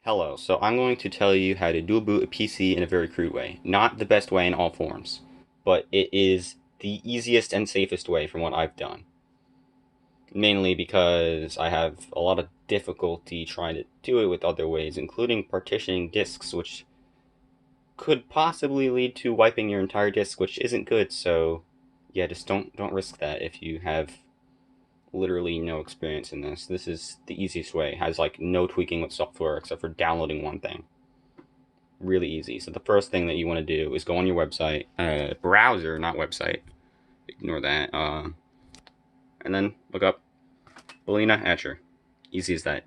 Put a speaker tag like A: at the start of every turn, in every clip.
A: Hello, so I'm going to tell you how to dual boot a PC in a very crude way. Not the best way in all forms, but it is the easiest and safest way from what I've done. Mainly because I have a lot of difficulty trying to do it with other ways, including partitioning disks, which could possibly lead to wiping your entire disk, which isn't good, so yeah, just don't risk that if you have literally no experience in this. This is the easiest way. It has like no tweaking with software except for downloading one thing. Really easy. So the first thing that you want to do is go on your website, browser, not website. Ignore that. And then look up Balena Etcher. Easy as that.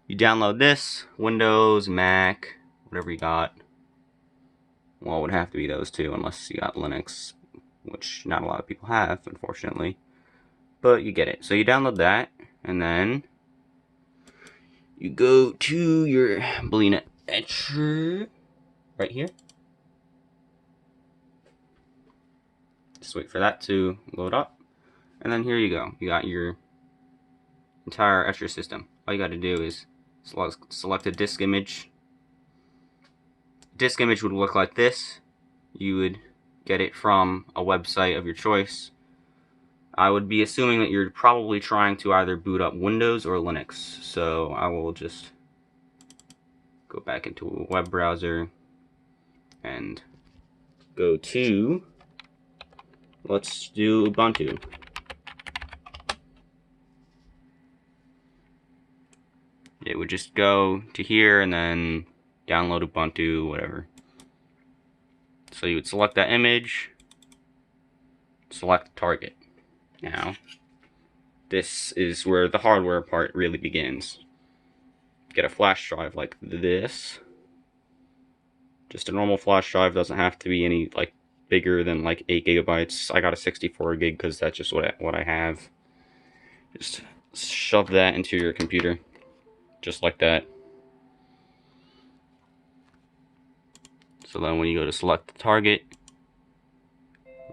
A: You download this, Windows, Mac, whatever you got. Well, it would have to be those two, unless you got Linux, which not a lot of people have, unfortunately. But you get it. So you download that, and then you go to your Balena Etcher right here. Just wait for that to load up. And then here you go. You got your entire Etcher system. All you got to do is select a disk image. Disk image would look like this. You would get it from a website of your choice. I would be assuming that you're probably trying to either boot up Windows or Linux. So I will just go back into a web browser and go to, let's do Ubuntu. It would just go to here and then download Ubuntu, whatever. So you would select that image, select target. Now, this is where the hardware part really begins. Get a flash drive like this. Just a normal flash drive, doesn't have to be any like bigger than like 8 gigabytes. I got a 64 gig because that's just what I have. Just shove that into your computer, just like that. So then when you go to select the target,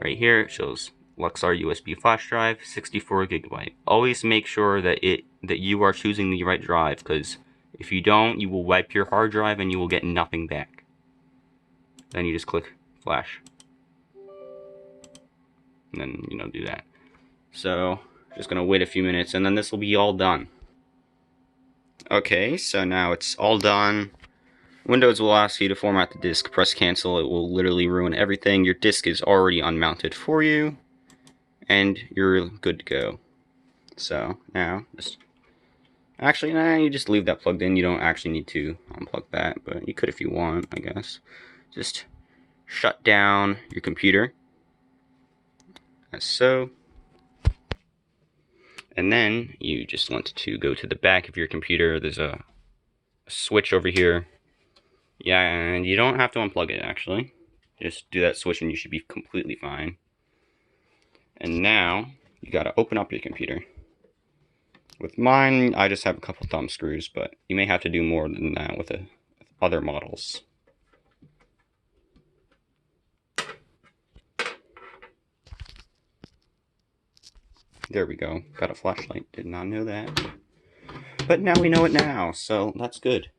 A: right here it shows Luxar USB flash drive, 64 gigabyte. Always make sure that you are choosing the right drive, because if you don't, you will wipe your hard drive and you will get nothing back. Then you just click flash, and then do that. So just gonna wait a few minutes, and then this will be all done. Okay, so now it's all done. Windows will ask you to format the disk. Press cancel. It will literally ruin everything. Your disk is already unmounted for you, and you're good to go. So now, you just leave that plugged in. You don't actually need to unplug that, but you could if you want, I guess. Just shut down your computer, as so. And then you just want to go to the back of your computer. There's a switch over here. Yeah, and you don't have to unplug it, actually. Just do that switch and you should be completely fine. And now, you gotta open up your computer. With mine, I just have a couple thumb screws, but you may have to do more than that with other models. There we go. Got a flashlight. Did not know that. But now we know it now, so that's good.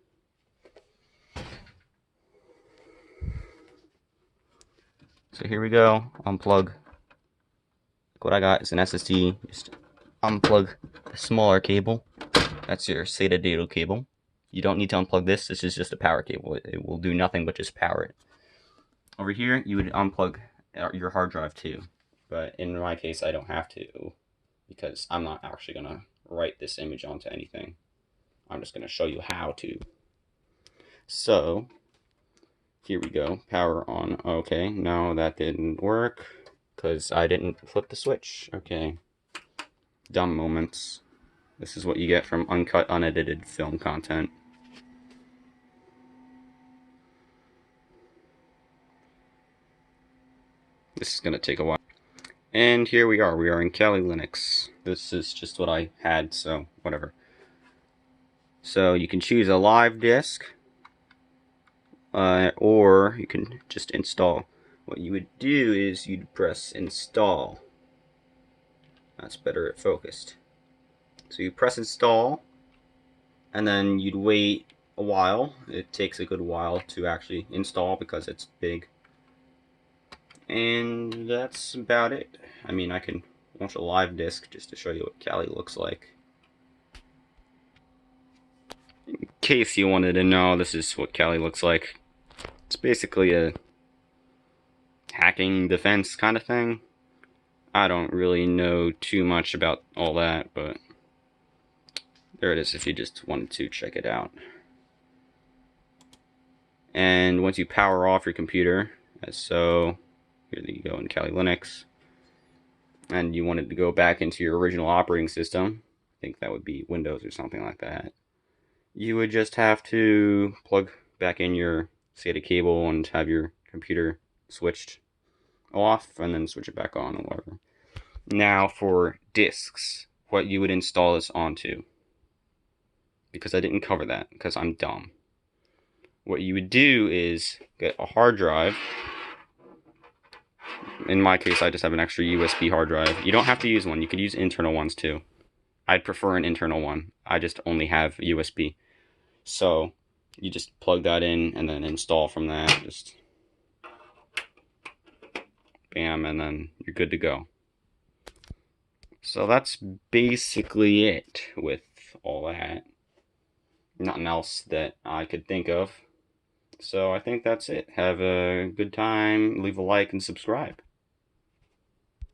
A: So here we go. Unplug. What I got is an SSD. Just unplug the smaller cable. That's your SATA data cable. You don't need to unplug this. This is just a power cable. It will do nothing but just power it. Over here, you would unplug your hard drive too. But in my case, I don't have to, because I'm not actually going to write this image onto anything. I'm just going to show you how to. So, here we go. Power on. Okay, no, that didn't work, because I didn't flip the switch. Okay. Dumb moments. This is what you get from uncut, unedited film content. This is going to take a while. And here we are. We are in Kali Linux. This is just what I had, so whatever. So you can choose a live disk, or you can just install. What you would do is you'd press install. That's better at focused. So you press install, and then you'd wait a while. It takes a good while to actually install because it's big. And that's about it. I mean, I can launch a live disk just to show you what Kali looks like. In case you wanted to know, this is what Kali looks like. It's basically a hacking defense kind of thing. I don't really know too much about all that, but there it is if you just wanted to check it out. And once you power off your computer, as so, here you go in Kali Linux, and you wanted to go back into your original operating system, I think that would be Windows or something like that, you would just have to plug back in your SATA cable and have your computer switched off and then switch it back on or whatever. Now for disks, what you would install this onto, because I didn't cover that because I'm dumb. What you would do is get a hard drive. In my case, I just have an extra USB hard drive. You don't have to use one. You could use internal ones too. I'd prefer an internal one. I just only have USB. So you just plug that in and then install from that. Just bam, and then you're good to go. So that's basically it with all that. Nothing else that I could think of. So I think that's it. Have a good time. Leave a like and subscribe.